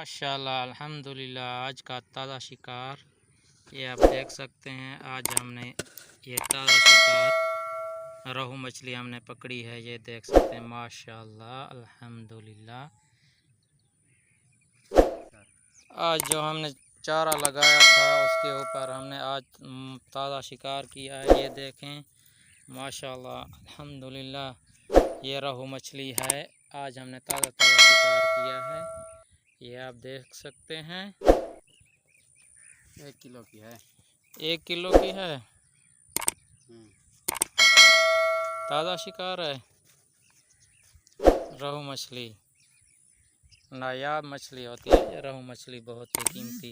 माशाल्लाह अल्हम्दुलिल्लाह। आज का ताज़ा शिकार ये आप देख सकते हैं। आज हमने ये ताज़ा शिकार रोहू मछली हमने पकड़ी है, ये देख सकते हैं। माशाल्लाह अल्हम्दुलिल्लाह। आज जो हमने चारा लगाया था उसके ऊपर हमने आज ताज़ा शिकार किया है, ये देखें। माशाल्लाह अल्हम्दुलिल्लाह ये रोहू मछली है। आज हमने ताज़ा शिकार किया है, ये आप देख सकते हैं। 1 किलो की है। 1 किलो की है। ताज़ा शिकार है। रोहू मछली नायाब मछली होती है। रोहू मछली बहुत ही कीमती